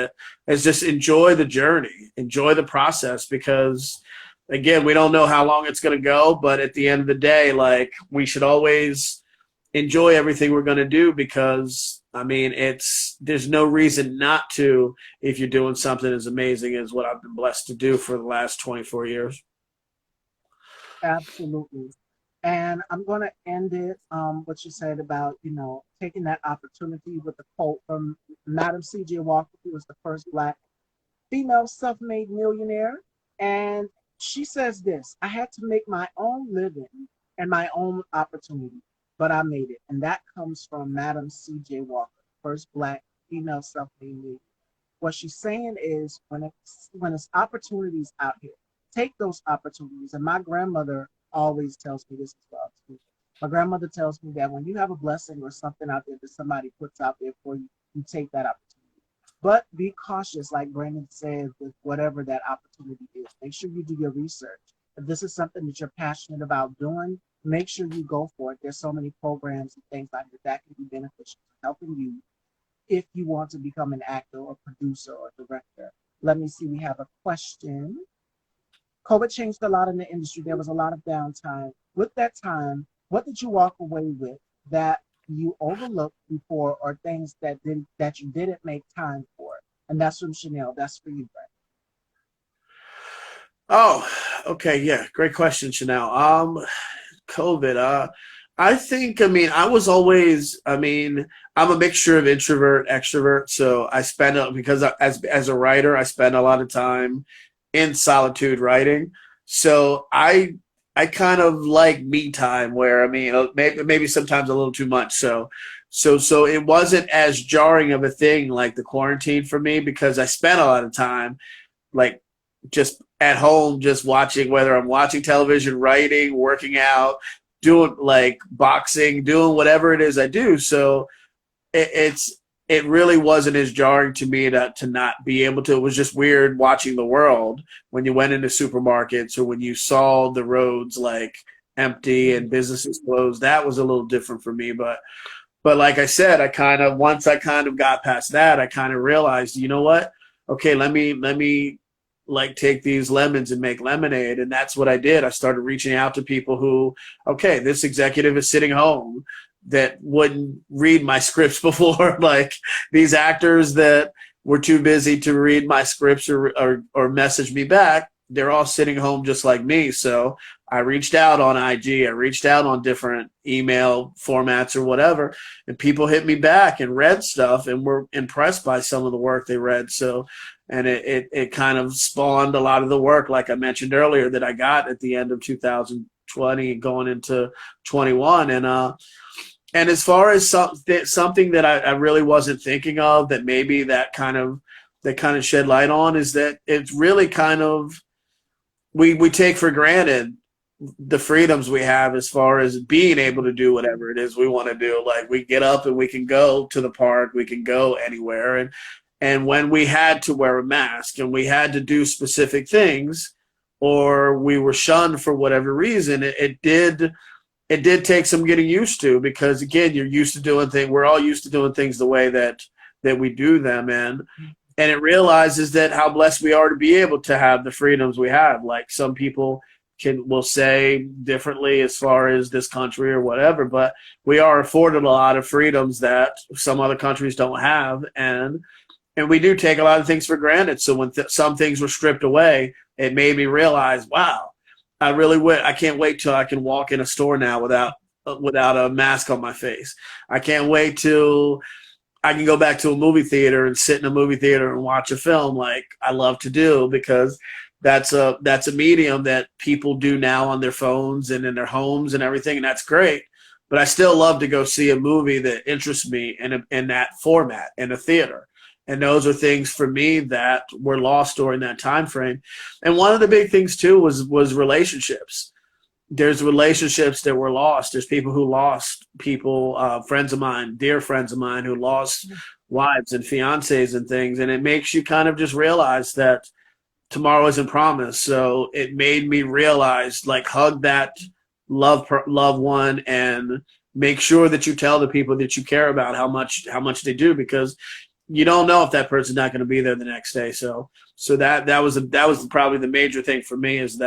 just enjoy the journey, enjoy the process, because again, we don't know how long it's going to go, but at the end of the day, like, we should always enjoy everything we're going to do, because I mean, there's no reason not to if you're doing something as amazing as what I've been blessed to do for the last 24 years. Absolutely. And I'm going to end it, what you said about, taking that opportunity with the quote from Madam C.J. Walker, who was the first Black female self-made millionaire. And she says this: I had to make my own living and my own opportunity, but I made it. And that comes from Madam C.J. Walker, first Black female self-made millionaire. What she's saying is, when it's opportunities out here, take those opportunities. And my grandmother always tells me this as well too. My grandmother tells me that when you have a blessing or something out there that somebody puts out there for you, you take that opportunity. But be cautious, like Brandon said, with whatever that opportunity is. Make sure you do your research. If this is something that you're passionate about doing, make sure you go for it. There's so many programs and things like that can be beneficial to helping you if you want to become an actor or producer or director. Let me see, we have a question. COVID changed a lot in the industry. There was a lot of downtime. With that time, what did you walk away with that you overlooked before, or things that you didn't make time for? And that's from Chanel. That's for you, Brett. Oh, okay, yeah, great question, Chanel. COVID. I think, I mean, I'm a mixture of introvert, extrovert. So because as a writer, I spend a lot of time in solitude writing. So I kind of like me time, where, I mean, maybe sometimes a little too much. So it wasn't as jarring of a thing like the quarantine for me, because I spent a lot of time like just at home, just watching, whether I'm watching television, writing, working out, doing like boxing, doing whatever it is I do. So it really wasn't as jarring to me to not be able to. It was just weird watching the world when you went into supermarkets or when you saw the roads like empty and businesses closed. That was a little different for me. But like I said, once I got past that, I kind of realized, you know what? Okay, let me like take these lemons and make lemonade. And that's what I did. I started reaching out to people who, okay, this executive is sitting home that wouldn't read my scripts before, like these actors that were too busy to read my scripts or message me back. They're all sitting home just like me. So I reached out on IG, I reached out on different email formats or whatever, and people hit me back and read stuff and were impressed by some of the work they read. So, and it kind of spawned a lot of the work, like I mentioned earlier, that I got at the end of 2020 going into 21. And as far as something that I really wasn't thinking of, that maybe that kind of shed light on, is that it's really kind of, we take for granted the freedoms we have as far as being able to do whatever it is we want to do. Like, we get up and we can go to the park, we can go anywhere. And when we had to wear a mask and we had to do specific things, or we were shunned for whatever reason, it did take some getting used to, because again, you're used to doing things. We're all used to doing things the way that we do them. and it realizes that how blessed we are to be able to have the freedoms we have. Like some people will say differently as far as this country or whatever, but we are afforded a lot of freedoms that some other countries don't have, and we do take a lot of things for granted. So when some things were stripped away, it made me realize, wow, I can't wait till I can walk in a store now without a mask on my face. I can't wait till I can go back to a movie theater and sit in a movie theater and watch a film like I love to do, because that's a medium that people do now on their phones and in their homes and everything, and that's great. But I still love to go see a movie that interests me in that format in a theater. And those are things for me that were lost during that time frame. And one of the big things too was relationships. There's relationships that were lost. There's people who lost people, friends of mine, dear friends of mine, who lost wives and fiancés and things. And it makes you kind of just realize that tomorrow isn't promised. So it made me realize, like, hug that loved one and make sure that you tell the people that you care about how much they do, because you don't know if that person's not going to be there the next day. So that was probably the major thing for me, is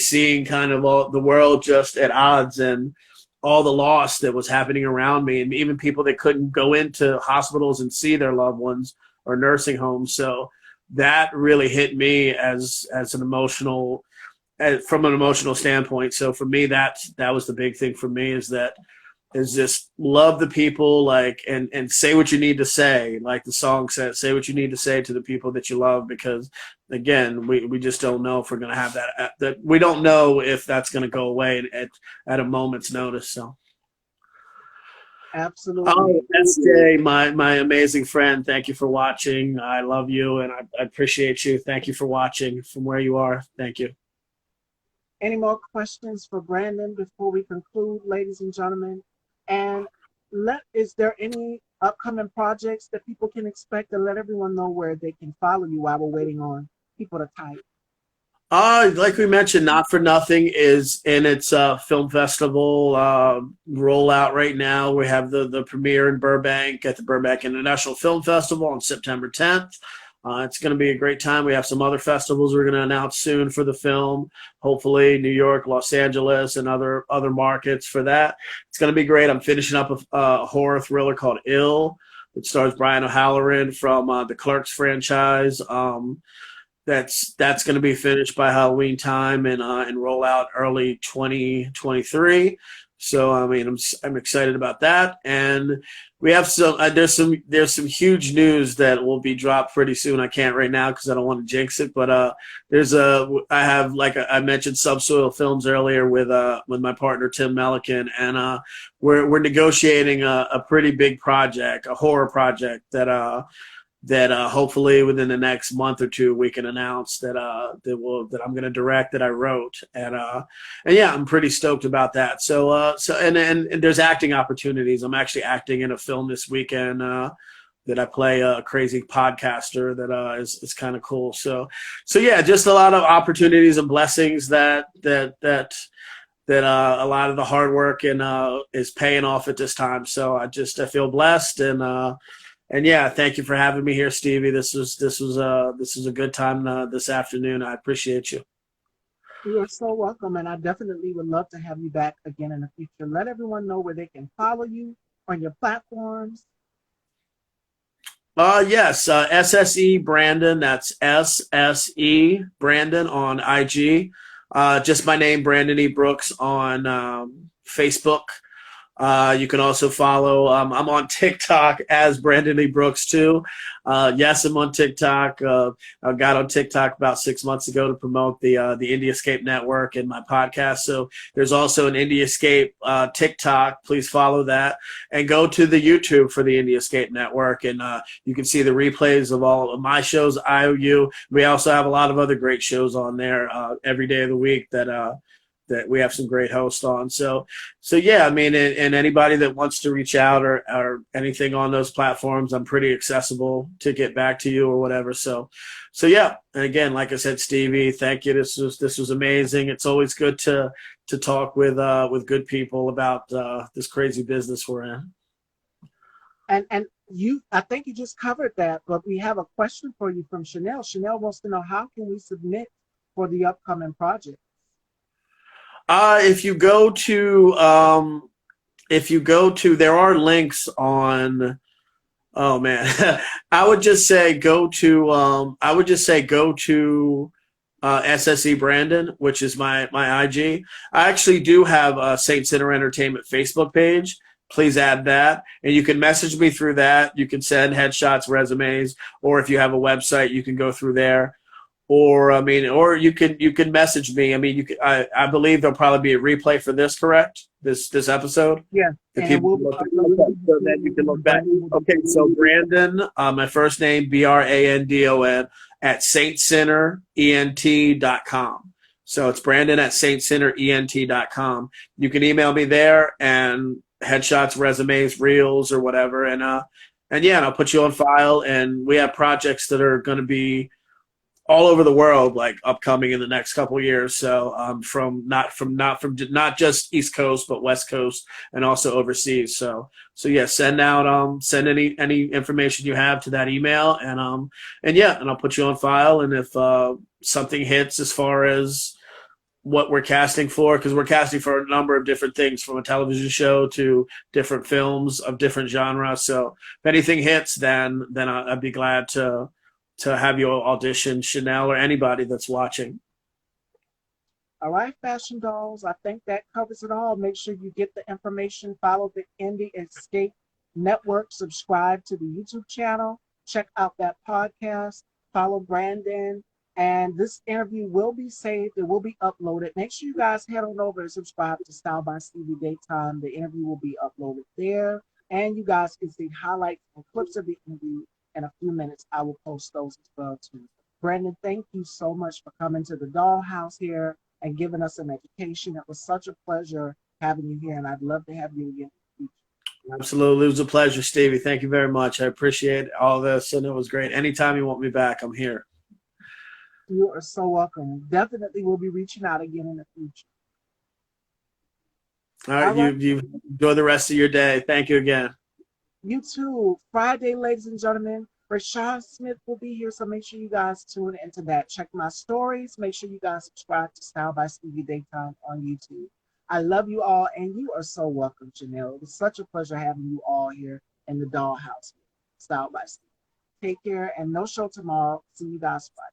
seeing kind of all the world just at odds and all the loss that was happening around me, and even people that couldn't go into hospitals and see their loved ones or nursing homes. So that really hit me as an emotional, from an emotional standpoint. So for me, that was the big thing for me, is just love the people, like, and say what you need to say. Like the song says, say what you need to say to the people that you love, because again, we just don't know if we're going to have that we don't know if that's going to go away at a moment's notice. So. Absolutely. Oh, SJ, my amazing friend, thank you for watching. I love you, and I appreciate you. Thank you for watching from where you are. Thank you. Any more questions for Brandon before we conclude, ladies and gentlemen? And is there any upcoming projects that people can expect, to let everyone know where they can follow you while we're waiting on people to type? Like we mentioned, Not for Nothing is in its film festival rollout right now. We have the premiere in Burbank at the Burbank International Film Festival on September 10th. It's going to be a great time. We have some other festivals we're going to announce soon for the film. Hopefully New York, Los Angeles, and other markets for that. It's going to be great. I'm finishing up a horror thriller called Ill, which stars Brian O'Halloran from the Clerks franchise. That's going to be finished by Halloween time and roll out early 2023. So I mean, I'm excited about that, and we have there's some huge news that will be dropped pretty soon. I can't right now because I don't want to jinx it, but I have, like I mentioned, Subsoil Films earlier with my partner Tim Melican, and we're negotiating a pretty big project, a horror project that hopefully within the next month or two we can announce that I'm going to direct, that I wrote, and yeah, I'm pretty stoked about that. So and there's acting opportunities. I'm actually acting in a film this weekend that I play a crazy podcaster that is kind of cool. So yeah, just a lot of opportunities and blessings that a lot of the hard work and is paying off at this time. So I feel blessed, and yeah, thank you for having me here, Stevie. This was a good time this afternoon. I appreciate you. You are so welcome, and I definitely would love to have you back again in the future. Let everyone know where they can follow you on your platforms. Yes, SSE Brandon. That's SSE Brandon on IG. Just my name, Brandon E. Brooks, on Facebook. You can also follow, I'm on TikTok as Brandon E. Brooks too. Yes, I'm on TikTok. I got on TikTok about 6 months ago to promote the Indiascape Network and my podcast. So there's also an Indiascape TikTok. Please follow that, and go to the YouTube for the Indiascape Network, and you can see the replays of all of my shows, IOU. We also have a lot of other great shows on there every day of the week that we have some great hosts on. So yeah, I mean, and anybody that wants to reach out or anything on those platforms, I'm pretty accessible to get back to you or whatever. So yeah. And again, like I said, Stevie, thank you. This was amazing. It's always good to talk with good people about this crazy business we're in. And I think you just covered that, but we have a question for you from Chanel. Chanel wants to know, how can we submit for the upcoming project? If you go to there are links on. Oh man, I would just say go to ssebrandon, which is my IG. I actually do have a Saint Center Entertainment Facebook page. Please add that, and you can message me through that. You can send headshots, resumes, or if you have a website, you can go through there. Or I mean, or you can message me. I mean, I believe there'll probably be a replay for this, correct? This episode. Yeah, If and people we'll can be look, uploading so then you can look back. Okay, so Brandon, my first name Brandon at saintcenterent.com. So it's Brandon at saintcenterent.com. You can email me there and headshots, resumes, reels, or whatever, and yeah, and I'll put you on file. And we have projects that are going to be all over the world, like upcoming in the next couple of years. So from not just East Coast, but West Coast, and also overseas. So yeah, send any information you have to that email, and yeah, and I'll put you on file. And if something hits as far as what we're casting for, because we're casting for a number of different things, from a television show to different films of different genres. So if anything hits, then I'd be glad to have you audition, Chanel, or anybody that's watching. All right, Fashion Dolls, I think that covers it all. Make sure you get the information, follow the Indie Escape Network, subscribe to the YouTube channel, check out that podcast, follow Brandon, and this interview will be saved. It will be uploaded. Make sure you guys head on over and subscribe to Style by Stevie Daytime. The interview will be uploaded there, and you guys can see highlights and clips of the interview in a few minutes. I will post those as well too. Brandon, thank you so much for coming to the dollhouse here and giving us an education. It was such a pleasure having you here, and I'd love to have you again in the future. Absolutely. It was a pleasure, Stevie. Thank you very much. I appreciate all this, and it was great. Anytime you want me back, I'm here. You are so welcome. Definitely will be reaching out again in the future. All right, you enjoy the rest of your day. Thank you again. You too. Friday, ladies and gentlemen, Rashad Smith will be here, so make sure you guys tune into that. Check my stories. Make sure you guys subscribe to Style by Stevie Daytime on YouTube. I love you all, and you are so welcome, Janelle. It was such a pleasure having you all here in the dollhouse. Style by Stevie. Take care, and no show tomorrow. See you guys Friday.